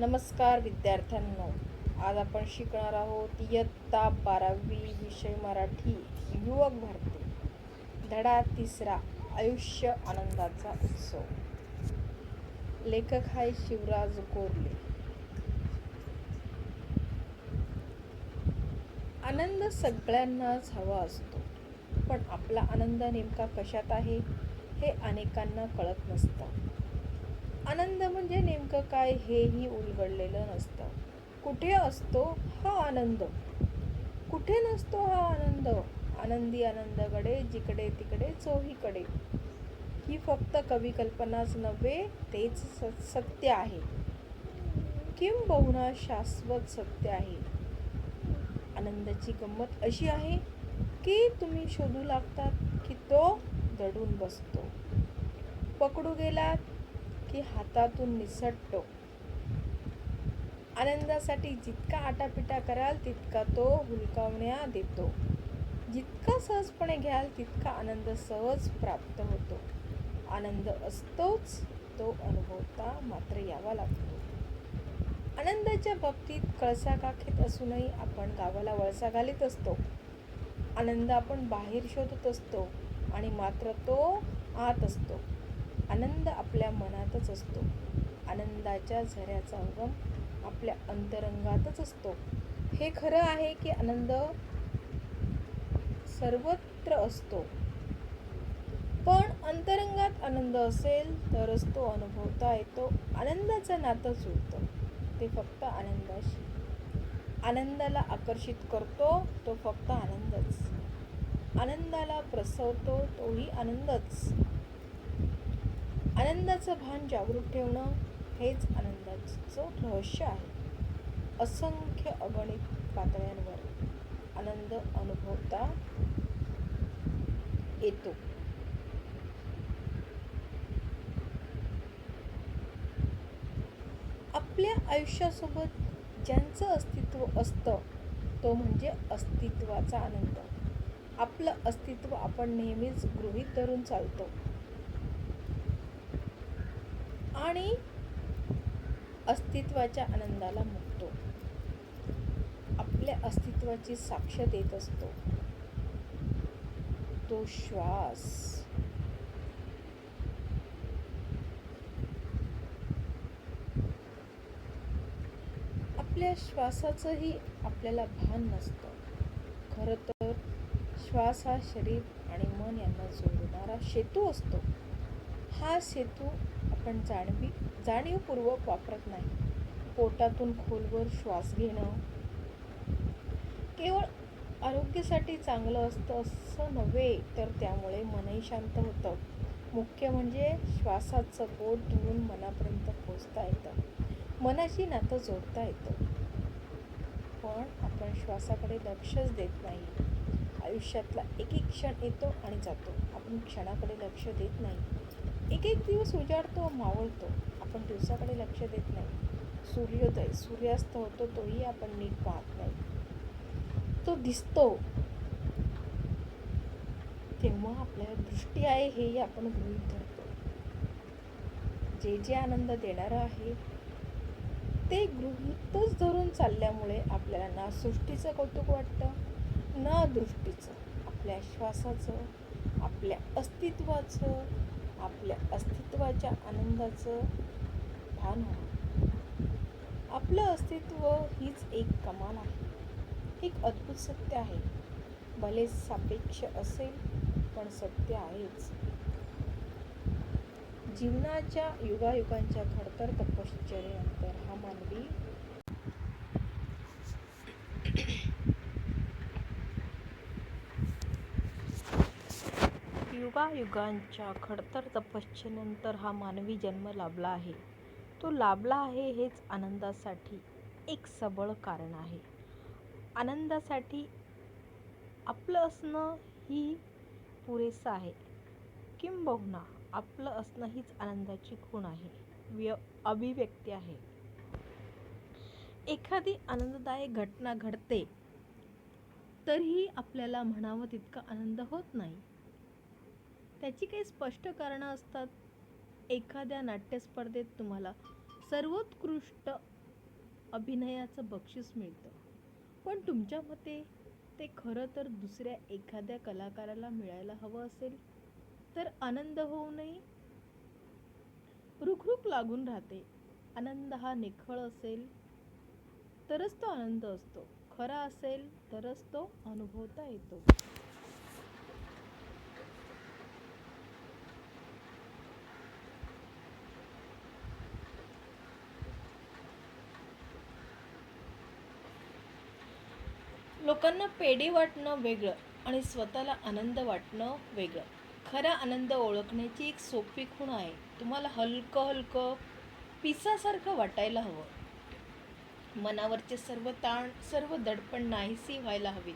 नमस्कार विद्यार्थ्यांनो, आज आपण शिकणार आहोत इयत्ता 12वी विषय मराठी युवक भारती धडा 3 आयुष्य आनंदाचा उत्सव. लेखक आहे शिवराज कोरले. आनंद सगळ्यांनाच हवा असतो, पण आपला आनंद नेमका कशात आहे हे अनेकांना कळत नसतं. आनंद म्हणजे नेमकं काय हेही उलगडलेलं नसतं. कुठे असतो हा आनंद, कुठे नसतो हा आनंद. आनंदी आनंदाकडे जिकडे तिकडे चोहीकडे. ही फक्त कवी कल्पनाच नव्हे, तेच सत्य आहे, किंबहुना शाश्वत सत्य आहे. आनंदाची गंमत अशी आहे की तुम्ही शोधू लागतात की तो दडून बसतो, पकडू गेलात की हातातून निसटतो. आनंदासाठी जितका आटापिटा कराल तितका तो हुलकावण्या देतो. जितका सहजपणे घ्याल तितका आनंद सहज प्राप्त होतो. आनंद असतोच, तो अनुभवता मात्र यावा लागतो. आनंदाच्या बाबतीत कळसाकाठीत असूनही आपण गावाला वळसा घालीत असतो. आनंद आपण बाहेर शोधत असतो आणि मात्र तो आत असतो. आनंद आपल्या मनातच असतो. आनंदाच्या झऱ्याचा उगम आपल्या अंतरंगातच असतो. हे खरं आहे की आनंद सर्वत्र असतो, पण अंतरंगात आनंद असेल तरच तो अनुभवता येतो. आनंदाचं नातं जुळतं ते फक्त आनंदाशी. आनंदाला आकर्षित करतो तो फक्त आनंदच. आनंदाला प्रसवतो तोही आनंदच. आनंदाचं भान जागृत ठेवणं हेच आनंदाचं रहस्य आहे. असंख्य अगणित पातळ्यांवर आनंद अनुभवता येतो. आपल्या आयुष्यासोबत ज्यांचं अस्तित्व असतं तो म्हणजे अस्तित्वाचा आनंद. आपलं अस्तित्व आपण नेहमीच गृहीत धरून चालतो आणि अस्तित्वाच्या आनंदाला मुकतो. आपल्या अस्तित्वाची साक्ष देत असतो तो श्वास. आपल्या श्वासाचंही आपल्याला भान नसतं. खरं तर श्वास हा शरीर आणि मन यांना जोडणारा सेतू असतो. हा सेतू आपण जाणीवपूर्वक वापरत नाही. पोटातून खोलवर श्वास घेणं केवळ आरोग्यासाठी चांगलं असतं असं नव्हे, तर त्यामुळे मनही शांत होतं. मुख्य म्हणजे श्वासाचं बोट धरून मनापर्यंत पोचता येतं, मनाशी नातं जोडता येतं. पण आपण श्वासाकडे लक्षच देत नाही. आयुष्यातला एक एक क्षण येतो आणि जातो, आपण क्षणाकडे लक्ष देत नाही. एक एक दिवस उजाडतो मावळतो, आपण दिवसाकडे लक्ष देत नाही. सूर्योदय सूर्यास्त होतो तोही आपण नीट पाहत नाही. तो दिसतो तेव्हा आपल्याला दृष्टी आहे हेही आपण गृहीत धरतो. जे जे आनंद देणारं आहे ते गृहीतच धरून चालल्यामुळे आपल्याला ना सृष्टीचं कौतुक वाटतं ना दृष्टीचं. आपल्या श्वासाचं, आपल्या अस्तित्वाचं, आपल्या अस्तित्वाच्या आनंदाचं भान हवं. आपलं अस्तित्व हीच एक कमाल आहे, एक अद्भुत सत्य आहे. भले सापेक्ष असेल पण सत्य आहेच. जीवनाच्या युगायुगांच्या खडतर तपश्चर्येनंतर हा मानवी युगायुगांच्या खडतर तपश्चर्येनंतर हा मानवी जन्म लाभला आहे. तो लाभला आहे हेच आनंदासाठी एक सबळ कारण आहे. आनंदासाठी आपलं असणं ही पुरेसं आहे, किंबहुना आपलं असणं हीच आनंदाची खूण आहे, अभिव्यक्ती आहे. एखादी आनंददायक घटना घडते तरीही आपल्याला म्हणावं तितका आनंद होत नाही. त्याची काही स्पष्ट कारणं असतात. एखाद्या नाट्यस्पर्धेत तुम्हाला सर्वोत्कृष्ट अभिनयाचं बक्षीस मिळतं. पण तुमच्या मते ते खरं तर दुसऱ्या एखाद्या कलाकाराला मिळायला हवं असेल तर आनंद होऊनही रुखरुख लागून राहते. आनंद हा निखळ असेल तरच तो आनंद असतो, खरा असेल तरच तो अनुभवता येतो. लोकांना पेढे वाटणं वेगळं आणि स्वतःला आनंद वाटणं वेगळं. खरा आनंद ओळखण्याची एक सोपी खूण आहे. तुम्हाला हलकं हलकं पिसासारखं वाटायला हवं. मनावरचे सर्व ताण, सर्व दडपण नाहीसी व्हायला हवी.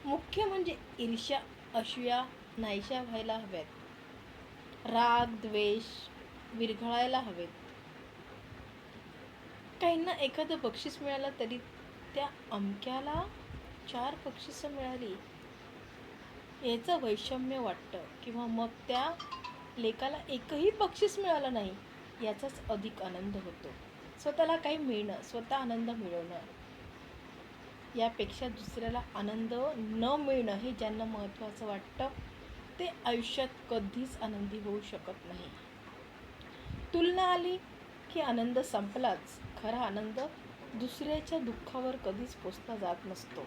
मुख्य म्हणजे ईर्ष्या, असूया नाहीशा व्हायला हव्यात. राग, द्वेष विरघळायला हवेत. काहींना एखादं बक्षीस मिळालं तरी त्या अमक्याला 4 बक्षिसं मिळाली याचं वैषम्य वाटतं, किंवा मग त्या लेकाला एकही बक्षीस मिळालं नाही याचाच अधिक आनंद होतो. स्वतःला काही मिळणं, स्वतः आनंद मिळवणं यापेक्षा दुसऱ्याला आनंद न मिळणं हे ज्यांना महत्त्वाचं वाटतं ते आयुष्यात कधीच आनंदी होऊ शकत नाही. तुलना आली की आनंद संपलाच. खरा आनंद दुसऱ्याच्या दुःखावर कधीच पोचला जात नसतो.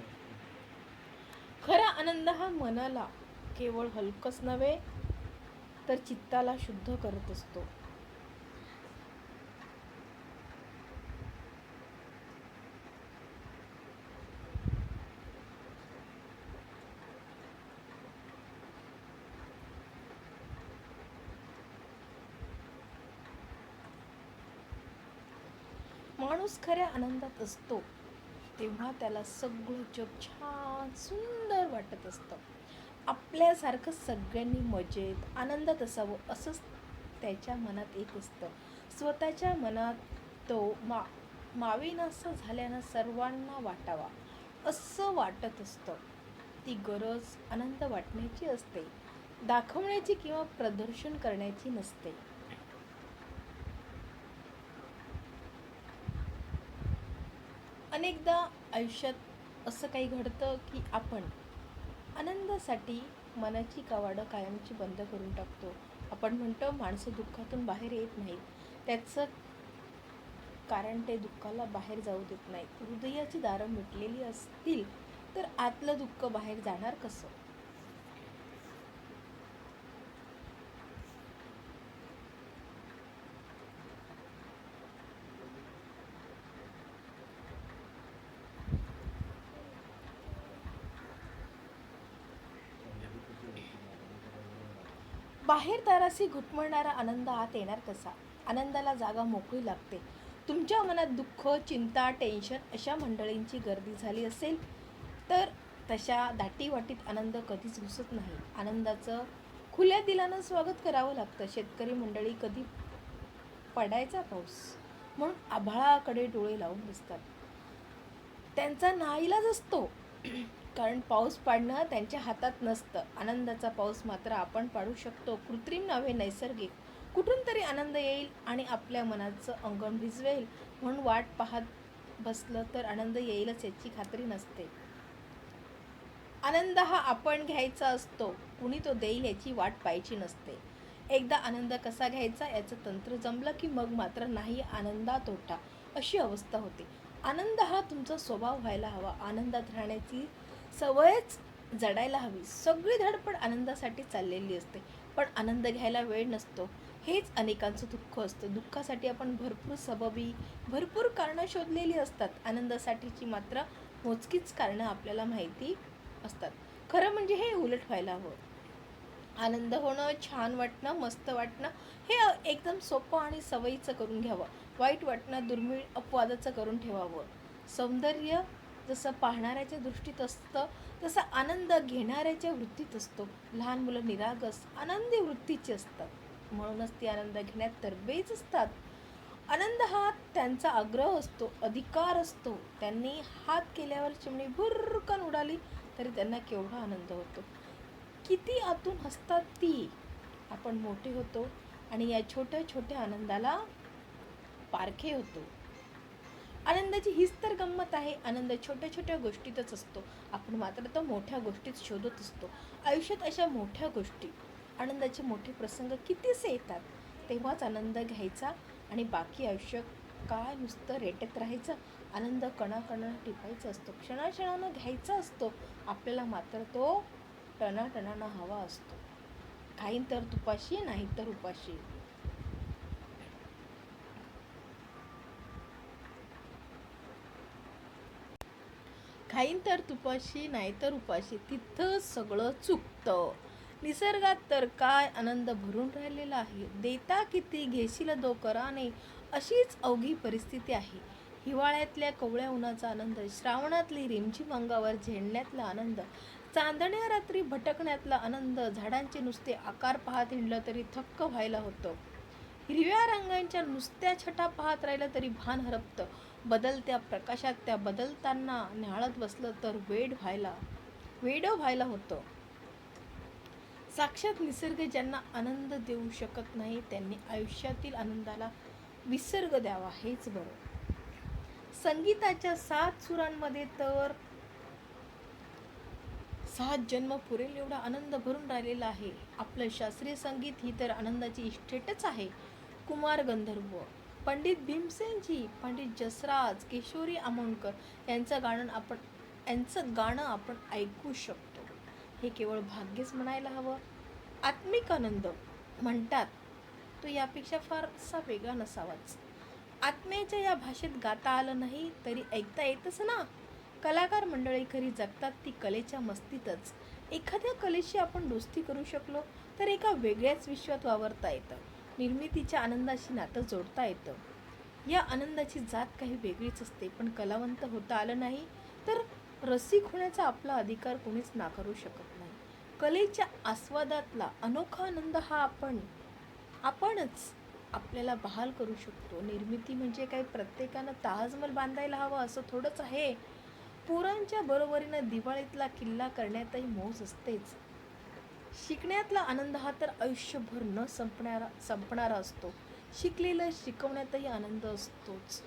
खरा आनंद हा मनाला केवळ हलकंच नव्हे तर चित्ताला शुद्ध करत असतो. माणूस खऱ्या आनंदात असतो तेव्हा त्याला सगळं जग छान सुंदर वाटत असतं. आपल्यासारखं सगळ्यांनी मजेत आनंदात असावं असंच त्याच्या मनात येत असतं. स्वतःच्या मनात तो मावेनासा झाल्यानं सर्वांना वाटावा असं वाटत असतं. ती गरज आनंद वाटण्याची असते, दाखवण्याची किंवा प्रदर्शन करण्याची नसते. अनेकदा आयुष्यात असं काही घडतं की आपण आनंदासाठी मनाची कवाडं कायमची बंद करून टाकतो. आपण म्हणतो माणसं दुःखातून बाहेर येत नाहीत. त्याचं कारण ते दुःखाला बाहेर जाऊ देत नाहीत. हृदयाची दारं मिटलेली असतील तर आतलं दुःख बाहेर जाणार कसं? बाहेर दाराशी घुटमळणारा आनंद आत येणार कसा? आनंदाला जागा मोकळी लागते. तुमच्या मनात दुःख, चिंता, टेन्शन अशा मंडळींची गर्दी झाली असेल तर तशा दाटीवाटीत आनंद कधीच घुसत नाही. आनंदाचं खुल्या दिलानं स्वागत करावं लागतं. शेतकरी मंडळी कधी पडायचा पाऊस म्हणून आभाळाकडे डोळे लावून बसतात. त्यांचा नाईलाज असतो, कारण पाऊस पाडणं त्यांच्या हातात नसतं. आनंदाचा पाऊस मात्र आपण पाडू शकतो. कृत्रिम नव्हे, नैसर्गिक. कुठून तरी आनंद येईल आणि आपल्या मनाचं अंगण भिजवेल म्हणून वाट पाहत बसलं तर आनंद येईलच याची खात्री नसते. आनंद हा आपण घ्यायचा असतो, कुणी तो देईल याची वाट पाहायची नसते. एकदा आनंद कसा घ्यायचा याचं तंत्र जमलं की मग मात्र नाही आनंदा तोटा अशी अवस्था होते. आनंद हा तुमचा स्वभाव व्हायला हवा. आनंदात राहण्याची सवयच जडायला हवी. सगळी धडपड आनंदासाठी चाललेली असते, पण आनंद घ्यायला वेळ नसतो. हेच अनेकांचं दुःख असतं. दुःखासाठी आपण भरपूर सबबी, भरपूर कारणं शोधलेली असतात. आनंदासाठीची मात्र मोजकीच कारणं आपल्याला माहिती असतात. खरं म्हणजे हे उलट व्हायला हवं. आनंद होणं, छान वाटणं, मस्त वाटणं हे एकदम सोपं आणि सवयीचं करून घ्यावं. वाईट वाटणं दुर्मिळ अपवादाचं करून ठेवावं. सौंदर्य जसं पाहणाऱ्याच्या दृष्टीत असतं तसं आनंद घेणाऱ्याच्या वृत्तीत असतो. लहान मुलं निरागस आनंदी वृत्तीची असतात, म्हणूनच ती आनंद घेण्यात तरबेज असतात. आनंद हा त्यांचा आग्रह असतो, अधिकार असतो. त्यांनी हात केल्यावर चिमणी भुर्रकन उडाली तरी त्यांना केवढा आनंद होतो. किती आतून हसतात ती. आपण मोठे होतो आणि या छोट्या छोट्या आनंदाला पारखे होतो. आनंदाची हीच तर गंमत आहे. आनंद छोट्या छोट्या गोष्टीतच असतो. आपण मात्र तो मोठ्या गोष्टीत शोधत असतो. आयुष्यात अशा मोठ्या गोष्टी, आनंदाचे मोठे प्रसंग कितीसे येतात. तेव्हाच आनंद घ्यायचा आणि बाकी आयुष्य काय नुसतं रेटत राहायचं. आनंद कणाकणानं टिपायचा असतो, क्षणाक्षणानं घ्यायचा असतो. आपल्याला मात्र तो टनाटनानं हवा असतो. खाईन तर तुपाशी, नाही तर उपाशी. खाईन तर तुपाशी, नाही तर उपाशी, तिथं सगळं चुकतं. निसर्गात तर काय आनंद भरून राहिलेला आहे. देता किती घेशील दोकराने, अशीच अवघी परिस्थिती आहे. हिवाळ्यातल्या कोवळ्या उन्हाचा आनंद, श्रावणातली रिमझिम अंगावर झेलण्यातला आनंद, चांदण्या रात्री भटकण्यातला आनंद, झाडांचे नुसते आकार पाहत हिंडलं तरी थक्क व्हायला होतं. हिरव्या रंगांच्या नुसत्या छटा पाहत राहिलं तरी भान हरपतं. बदलत्या प्रकाशात त्या बदलताना न्याहाळत बसलं तर वेड व्हायला होतं. साक्षात निसर्ग ज्यांना आनंद देऊ शकत नाही त्यांनी आयुष्यातील आनंदाला विसर्ग द्यावा हेच बरं. संगीताच्या 7 सुरांमध्ये तर 7 जन्म पुरेल एवढा आनंद भरून राहिलेला आहे. आपलं शास्त्रीय संगीत ही तर आनंदाची इस्टेटच आहे. कुमार गंधर्व, पंडित भीमसेनजी, पंडित जसराज, किशोरी आमोणकर यांचं गाणं आपण ऐकू शकतो. हे केवळ भाग्यच म्हणायला हवं. आत्मिक आनंद म्हणतात तो यापेक्षा फारसा वेगळा नसावाच. आत्म्याच्या या भाषेत गाता आलं नाही तरी ऐकता येतच ना. कलाकार मंडळी खरी जगतात ती कलेच्या मस्तीतच. एखाद्या कलेशी आपण दोस्ती करू शकलो तर एका वेगळ्याच विश्वात वावरता येतं. निर्मितीच्या आनंदाशी नातं जोडता येतं. या आनंदाची जात काही वेगळीच असते. पण कलावंत होता आलं नाही तर रसिक होण्याचा आपला अधिकार कोणीच नाकारू शकत नाही. कलेच्या आस्वादातला अनोखा आनंद हा आपणच आपल्याला बहाल करू शकतो. निर्मिती म्हणजे काही प्रत्येकानं ताजमहल बांधायला हवा असं थोडंच आहे. पोरांच्या बरोबरीनं दिवाळीतला किल्ला करण्यातही मौज असतेच. शिकण्यातला आनंद हा तर आयुष्यभर न संपणारा असतो. शिकलेलं शिकवण्यातही आनंद असतोच.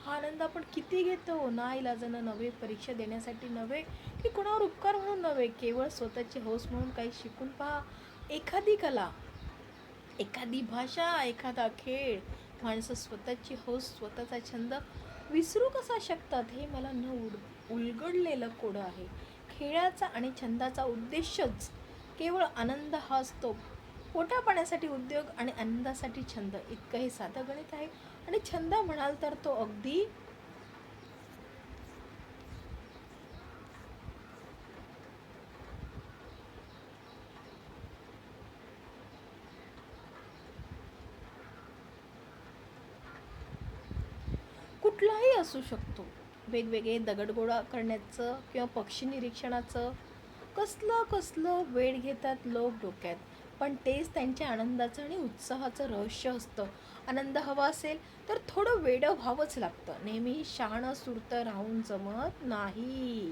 हा आनंद आपण किती घेतो. नाईलाजानं नव्हे, परीक्षा देण्यासाठी नव्हे, की कोणावर उपकार म्हणून नव्हे, केवळ स्वतःची हौस म्हणून काही शिकून पहा. एखादी कला, एखादी भाषा, एखादा खेळ. माणसं स्वतःची हौस, स्वतःचा छंद विसरू कसा शकतात हे मला उलगडलेलं कोडं आहे. खेळाचा आणि छंदाचा उद्देशच केवळ आनंद हा असतो. पोटापाण्यासाठी उद्योग आणि आनंदासाठी छंद, इतकं हे साधं गणित आहे. आणि छंद म्हणाल तर तो अगदी कुठलाही असू शकतो. वेगवेगळे दगडगोळा करण्याचं किंवा पक्षी निरीक्षणाचं कसलं कसलं वेड घेतात लोक डोक्यात. पण तेच त्यांच्या आनंदाचं आणि उत्साहाचं रहस्य असतं. आनंद हवा असेल तर थोडं वेडं व्हावंच लागतं. नेहमी शहाणं सुरतं राहून जमत नाही.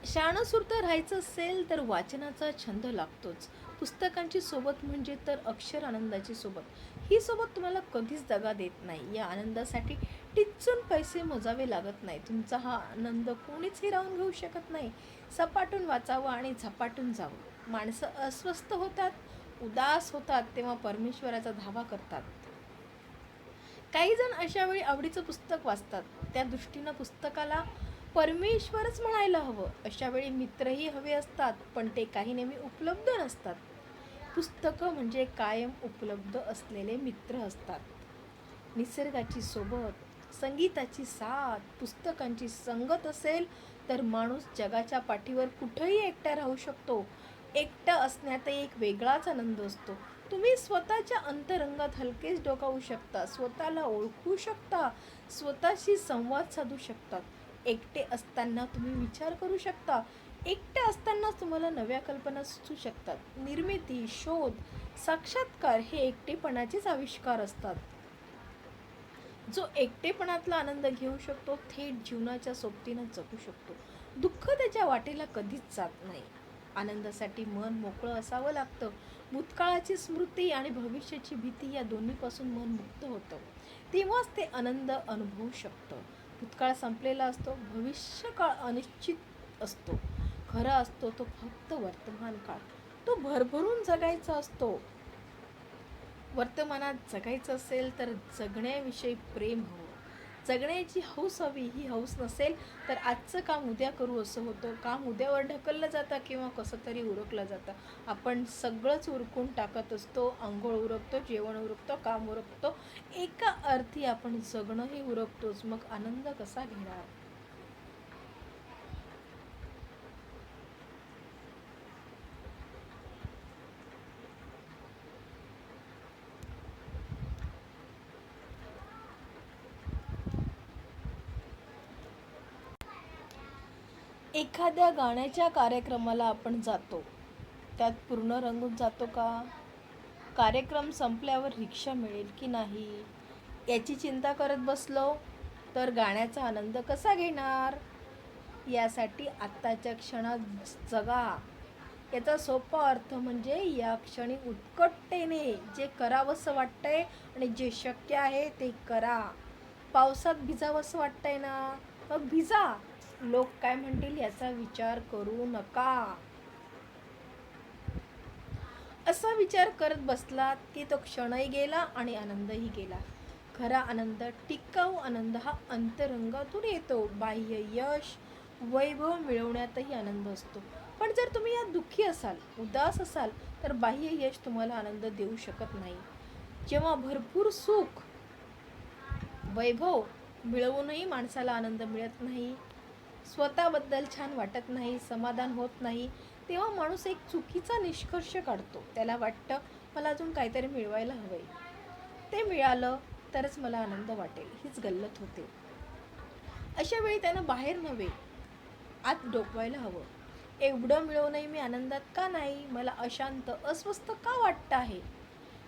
शहाणं सुरतं राहायचं असेल तर वाचनाचा छंद लागतोच. पुस्तकांची सोबत म्हणजे तर अक्षर आनंदाची सोबत. ही सोबत तुम्हाला कधीच दगा देत नाही. या आनंदासाठी टिचून पैसे मोजावे लागत नाही. तुमचा हा आनंद कोणीच हिरावून घेऊ शकत नाही. सपाटून वाचावं आणि झपाटून जावं. माणसं अस्वस्थ होतात, उदास होतात तेव्हा परमेश्वराचा धावा करतात. काही जण अशा वेळी आवडीचं पुस्तक वाचतात. त्या दृष्टीनं पुस्तकाला परमेश्वरच म्हणायला हवं. अशा वेळी मित्रही हवे असतात, पण ते काही नेहमी उपलब्ध नसतात. पुस्तकं म्हणजे कायम उपलब्ध असलेले मित्र असतात. निसर्गाची सोबत, संगीताची साथ, पुस्तकांची संगत असेल तर माणूस जगाच्या पाठीवर कुठेही एकटा राहू शकतो. एकटं असण्यातही एक वेगळाच आनंद असतो. तुम्ही स्वतःच्या अंतरंगात हलकेच डोकावू शकता, स्वतःला ओळखू शकता, स्वतःशी संवाद साधू शकता. एकटे असताना तुम्ही विचार करू शकता. एकटे असतानाच तुम्हाला नव्या कल्पना सुचू शकतात. निर्मिती, शोध, साक्षात्कार हे एकटेपणाचेच आविष्कार असतात. जो एकटेपणातला आनंद घेऊ शकतो थेट जीवनाच्या सोबतीनं जगू शकतो. दुःख त्याच्या वाटेला कधीच जात नाही. आनंदासाठी मन मोकळं असावं लागतं. भूतकाळाची स्मृती आणि भविष्याची भीती या दोन्हीपासून मन मुक्त होतं. तेव्हाच ते आनंद अनुभवू शकतं. भूतकाळ संपलेला असतो, भविष्यकाळ अनिश्चित असतो. खरा असतो तो फक्त वर्तमान काळ. तो भरभरून जगायचा असतो. वर्तमानात जगायचं असेल तर जगण्याविषयी प्रेम हवं. जगण्याची हौस हवी. ही हौस नसेल तर आजचं काम उद्या करू असं होतं. काम उद्यावर ढकललं जातं किंवा कसं तरी उरकलं जातं. आपण सगळंच उरकून टाकत असतो. अंघोळ उरकतो, जेवण उरकतो, काम उरकतो. एका अर्थी आपण जगणंही उरकतोच. मग आनंद कसा घेणार? एखाद्या गाण्याच्या कार्यक्रमाला आपण जातो, त्यात पूर्ण रंगून जातो का? कार्यक्रम संपल्यावर रिक्षा मिळेल की नाही याची चिंता करत बसलो तर गाण्याचा आनंद कसा घेणार? यासाठी आत्ताच्या क्षणात जगा. याचा सोपा अर्थ म्हणजे या क्षणी उत्कटतेने जे करावंसं वाटतंय आणि जे शक्य आहे ते करा. पावसात भिजावंसं वाटतंय ना, मग भिजा. लोक काय म्हणतील याचा विचार करू नका. असा विचार करत बसलात की तो क्षणही गेला आणि आनंदही गेला. खरा आनंद, टिकाऊ आनंद हा अंतरंगातून येतो. बाह्य यश, वैभव मिळवण्यातही आनंद असतो. पण जर तुम्ही यात दुःखी असाल, उदास असाल तर बाह्य यश तुम्हाला आनंद देऊ शकत नाही. जेव्हा भरपूर सुख, वैभव मिळवूनही माणसाला आनंद मिळत नाही, स्वतःबद्दल छान वाटत नाही, समाधान होत नाही, तेव्हा माणूस एक चुकीचा निष्कर्ष काढतो. त्याला वाटतं मला अजून काहीतरी मिळवायला हवंय. ते मिळालं तरच मला आनंद वाटेल, हीच गल्लत होते. अशा वेळी त्यानं बाहेर नव्हे, आत डोकवायला हवं. एवढं मिळवूनही मी आनंदात का नाही? मला अशांत, अस्वस्थ का वाटतं आहे?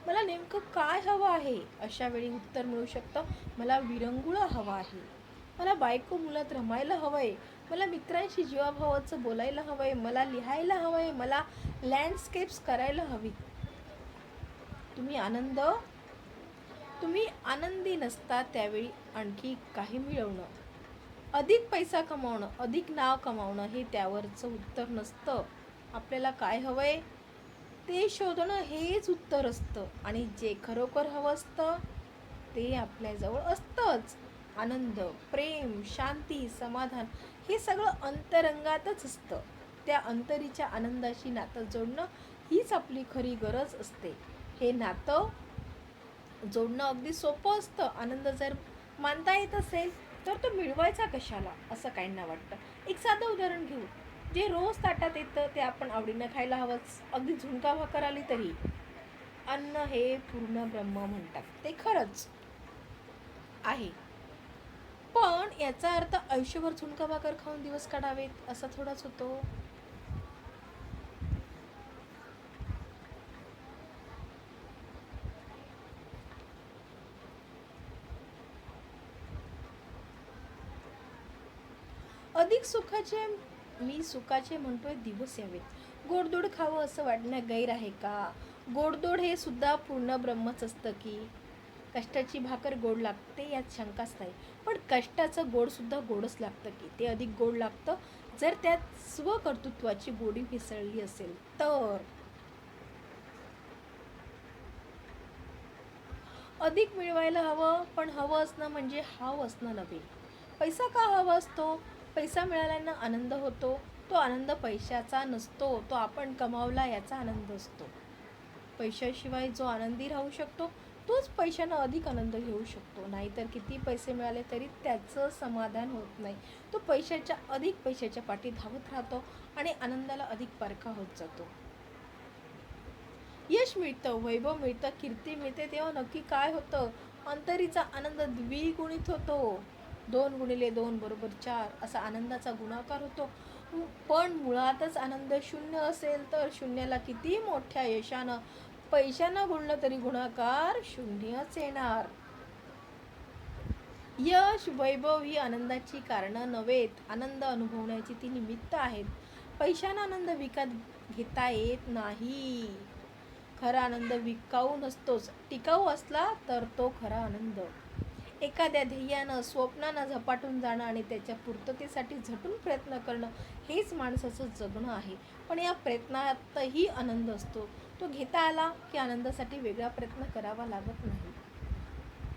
मला नेमकं काय हवं आहे? अशा वेळी उत्तर मिळू शकतं, मला विरंगुळा हवा आहे. मला बायको मुलात रमायला हवंय. मला मित्रांशी जीवाभावाचं बोलायला हवंय. मला लिहायला हवंय. मला लँडस्केप्स करायला हवी. तुम्ही आनंदी नसता त्यावेळी आणखी काही मिळवणं, अधिक पैसा कमावणं, अधिक नाव कमावणं हे त्यावरचं उत्तर नसतं. आपल्याला काय हवंय ते शोधणं हेच उत्तर असतं. आणि जे खरोखर हवं असतं ते आपल्याजवळ असतंच. आनंद, प्रेम, शांती, समाधान हे सगळं अंतरंगातच असतं. त्या अंतरीच्या आनंदाशी नातं जोडणं हीच आपली खरी गरज असते. हे नातं जोडणं अगदी सोपं असतं. आनंद जर मानता येत असेल तर तो मिळवायचा कशाला असं काहींना वाटतं. एक साधं उदाहरण घेऊ. जे रोज ताटात येतं ते आपण आवडीनं खायला हवंच. अगदी झुणका भाकर आली तरी. अन्न हे पूर्ण ब्रह्म म्हणतात, ते खरंच आहे. पण याचा अर्थ आयुष्यभर झुणका भाकर खाऊन दिवस काढावेत असा थोडाच होतो. अधिक सुखाचे, मी सुखाचे म्हणतोय दिवस यावेत. गोडधोड खावं असं वाटणं गैर आहे का? गोडधोड हे सुद्धा पूर्ण ब्रह्मच असतं की? कष्टाची भाकर गोड लागते यात शंकाच नाही. पण कष्टाचं गोड सुद्धा गोडच लागतं की? ते अधिक गोड लागतं जर त्यात स्वकर्तृत्वाची गोडी मिसळली असेल तर. अधिक मिळवायला हवं, पण हवं असणं म्हणजे हाव असणं नव्हे. पैसा का हवा असतो? पैसा मिळाल्यानं आनंद होतो. तो आनंद पैशाचा नसतो, तो आपण कमावला याचा आनंद असतो. पैशाशिवाय जो आनंदी राहू शकतो तोच पैशानं अधिक आनंद घेऊ शकतो. नाहीतर किती पैसे मिळाले तरी त्याचं समाधान होत नाही. तो अधिक पैशाच्या पाठी धावत राहतो आणि आनंदाला अधिक परका होत जातो. यश मिळतं, वैभव मिळतं, कीर्ती मिळते तेव्हा नक्की काय होतं? अंतरीचा आनंद द्विगुणित होतो. 2 × 2 = 4 असा आनंदाचा गुणाकार होतो. पण मुळातच आनंद शून्य असेल तर शून्याला किती मोठ्या यशानं, पैशानं गुणलं तरी गुणाकार शून्यच येणार. यश, वैभव ही आनंदाची कारणं नव्हेत. आनंद अनुभवण्याची ती निमित्त आहेत. पैशाने आनंद विकत घेता येत नाही. खरा आनंद विकाऊ नसतोच, टिकाऊ असला तर तो खरा आनंद. एखाद्या ध्येयानं स्वप्नानं झपाटून जाणं आणि त्याच्या पूर्ततेसाठी झटून प्रयत्न करणं हेच माणसाचं जगणं आहे. पण या प्रयत्नातही आनंद असतो. तो घेता आला की आनंदासाठी वेगळा प्रयत्न करावा लागत नाही.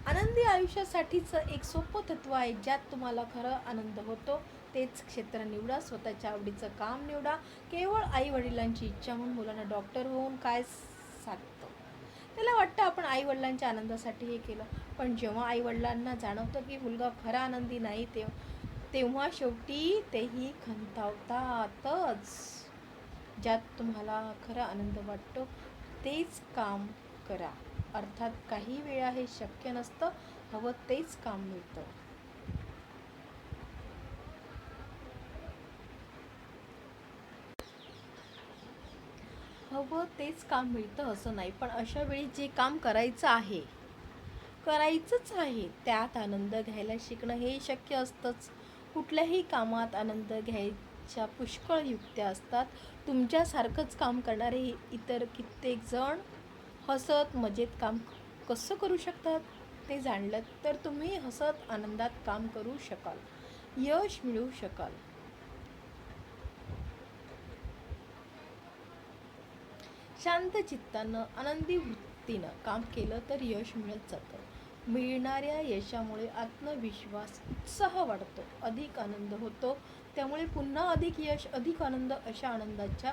आनंदी आयुष्यासाठीचं एक सोपं तत्व आहे. ज्यात तुम्हाला खरं आनंद होतो तेच क्षेत्र निवडा. स्वतःच्या आवडीचं काम निवडा. केवळ आई वडिलांची इच्छा म्हणून मुलांना डॉक्टर होऊन काय साधतं. त्याला वाटतं आपण आई वडिलांच्या आनंदासाठी हे केलं. पण जेव्हा आई वडिलांना जाणवतं की मुलगा खरा आनंदी नाही तेव्हा शेवटी तेही खंतावतातच. ज्यात तुम्हाला खरा आनंद वाटतो तेच काम करा. अर्थात काही वेळा हे शक्य नसतं. हवं तेच काम मिळतं. हवं तेच काम मिळतं असं नाही. पण अशा वेळी जे काम करायचंच आहे त्यात आनंद घ्यायला शिकणं हे शक्य असतंच. कुठल्याही कामात आनंद घ्यायच्या पुष्कळ युक्त्या असतात. तुमच्यासारखंच काम करणारे इतर कित्येक जण हसत मजेत काम कसं करू शकतात ते जाणलं तर तुम्ही हसत आनंदात काम करू शकाल, यश मिळवू शकाल. शांत चित्तानं आनंदी वृत्तीनं काम केलं तर यश मिळत जातं. मिळणाऱ्या यशामुळे आत्मविश्वास, उत्साह वाढतो, अधिक आनंद होतो. त्यामुळे पुन्हा अधिक यश, अधिक आनंद अशा आनंदाच्या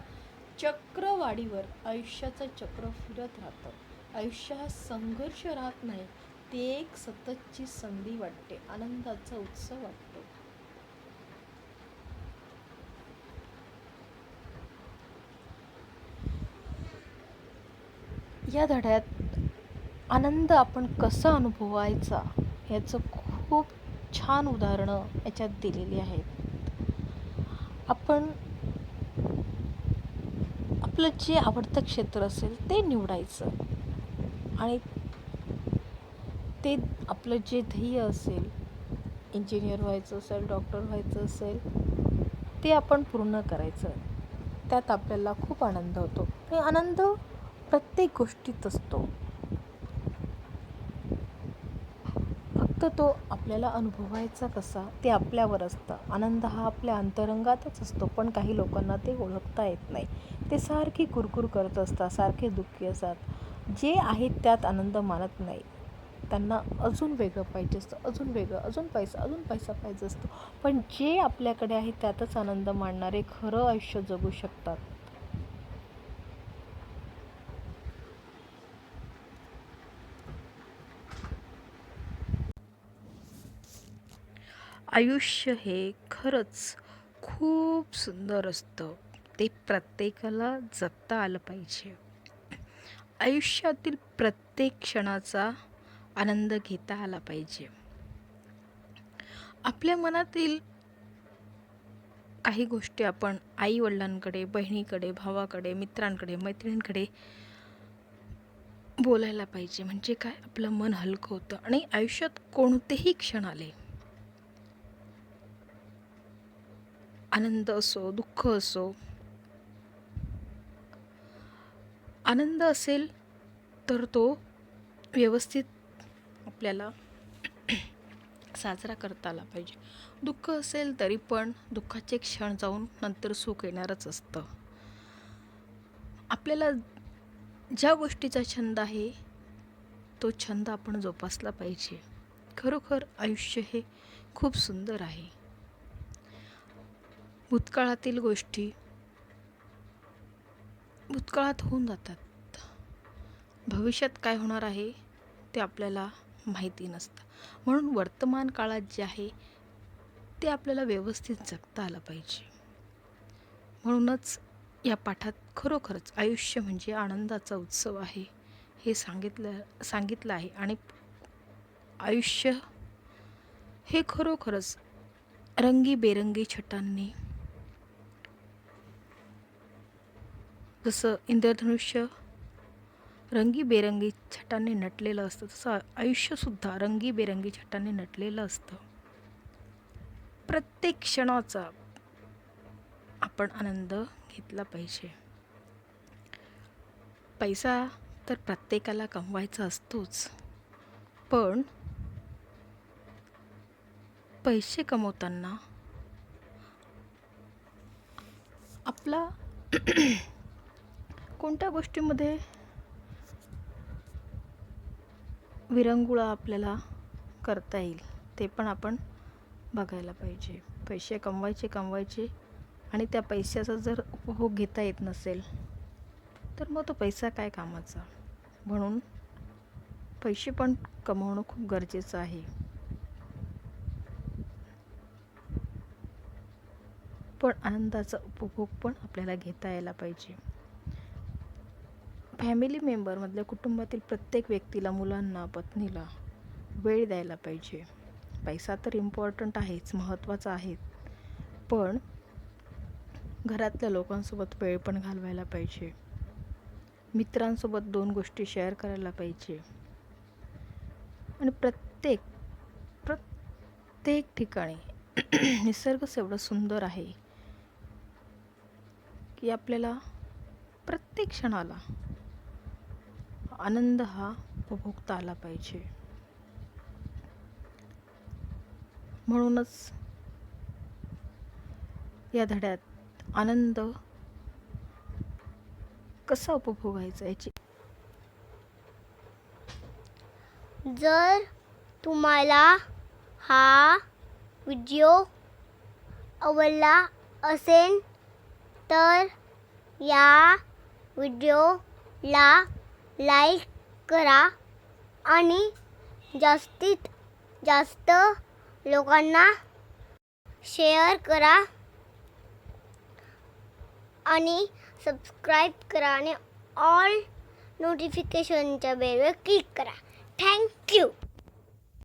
चक्रवाढीवर आयुष्याचं चक्र फिरत राहतं. आयुष्य हा संघर्ष राहत नाही, ती एक सततची संधी वाटते, आनंदाचा उत्सव वाटतो. या धड्यात आनंद आपण कसा अनुभवायचा याचं खूप छान उदाहरणं याच्यात दिलेली आहेत. आपण आपलं जे आवडतं क्षेत्र असेल ते निवडायचं आणि ते आपलं जे ध्येय असेल, इंजिनियर व्हायचं असेल, डॉक्टर व्हायचं असेल, ते आपण पूर्ण करायचं. त्यात आपल्याला खूप आनंद होतो. आणि आनंद प्रत्येक गोष्टीत असतो. फक्त तो आपल्याला अनुभवायचा कसा ते आपल्यावर असतं. आनंद हा आपल्या अंतरंगातच असतो, पण काही लोकांना ते ओळखता येत नाही. ते सारखी कुरकुर करत असतात, सारखे दुःखी असतात. जे आहेत त्यात आनंद मानत नाही. त्यांना अजून वेगळं पाहिजे असतं, अजून वेगळं, अजून पैसा पाहिजे असतो. पण जे आपल्याकडे आहे त्यातच आनंद मानणारे खरं आयुष्य जगू शकतात. आयुष्य हे खरंच खूप सुंदर असतं. ते प्रत्येकाला जगता आलं पाहिजे. आयुष्यातील प्रत्येक क्षणाचा आनंद घेता आला पाहिजे. आपल्या मनातील काही गोष्टी आपण आई वडिलांकडे, बहिणीकडे, भावाकडे, मित्रांकडे, मैत्रिणींकडे बोलायला पाहिजे. म्हणजे काय, आपलं मन हलकं होतं. आणि आयुष्यात कोणतेही क्षण आले, आनंद असो, दुःख असो, आनंद असेल तर तो व्यवस्थित आपल्याला साजरा करता आला पाहिजे. दुःख असेल तरी पण दुःखाचे क्षण जाऊन नंतर सुख येणारच असतं. आपल्याला ज्या गोष्टीचा छंद आहे तो छंद आपण जोपासला पाहिजे. खरोखर आयुष्य हे खूप सुंदर आहे. भूतकाळातील गोष्टी भूतकाळात होऊन जातात. भविष्यात काय होणार आहे ते आपल्याला माहिती नसतं. म्हणून वर्तमान काळात जे आहे ते आपल्याला व्यवस्थित जगता आलं पाहिजे. म्हणूनच या पाठात खरोखरच आयुष्य म्हणजे आनंदाचा उत्सव आहे हे सांगितलं आहे. आणि आयुष्य हे खरोखरच रंगीबेरंगी छटांनी, जसं इंद्रधनुष्य रंगीबेरंगी छटांनी नटलेलं असतं, तसं आयुष्यसुद्धा रंगीबेरंगी छटांनी नटलेलं असतं. प्रत्येक क्षणाचा आपण आनंद घेतला पाहिजे. पैसा तर प्रत्येकाला कमवायचा असतोच, पण पैसे कमवताना आपला कोणत्या गोष्टीमध्ये विरंगुळा आपल्याला करता येईल ते पण आपण बघायला पाहिजे. पैसे कमवायचे आणि त्या पैशाचा जर उपभोग घेता येत नसेल तर मग तो पैसा काय कामाचा. म्हणून पैसे पण कमवणं खूप गरजेचं आहे. पण आनंदाचा उपभोग पण आपल्याला घेता यायला पाहिजे. फॅमिली मेंबरमधल्या कुटुंबातील प्रत्येक व्यक्तीला, मुलांना, पत्नीला वेळ द्यायला पाहिजे. पैसा तर इम्पॉर्टंट आहेच, महत्त्वाचा आहे, पण घरातल्या लोकांसोबत वेळ पण घालवायला पाहिजे. मित्रांसोबत 2 गोष्टी शेअर करायला पाहिजे. आणि प्रत्येक ठिकाणी निसर्गच एवढं सुंदर आहे की आपल्याला प्रत्येक क्षणाला आनंद हा उपभोगता आला पाहिजे. म्हणूनच या धड्यात आनंद कसा उपभोगायचा याची. जर तुम्हाला हा व्हिडिओ आवडला असेल तर या व्हिडिओला लाईक करा आणि जास्तीत जास्त लोकांना शेअर करा आणि सबस्क्राईब करा आणि ऑल नोटिफिकेशनच्या बेलवर क्लिक करा. थँक्यू.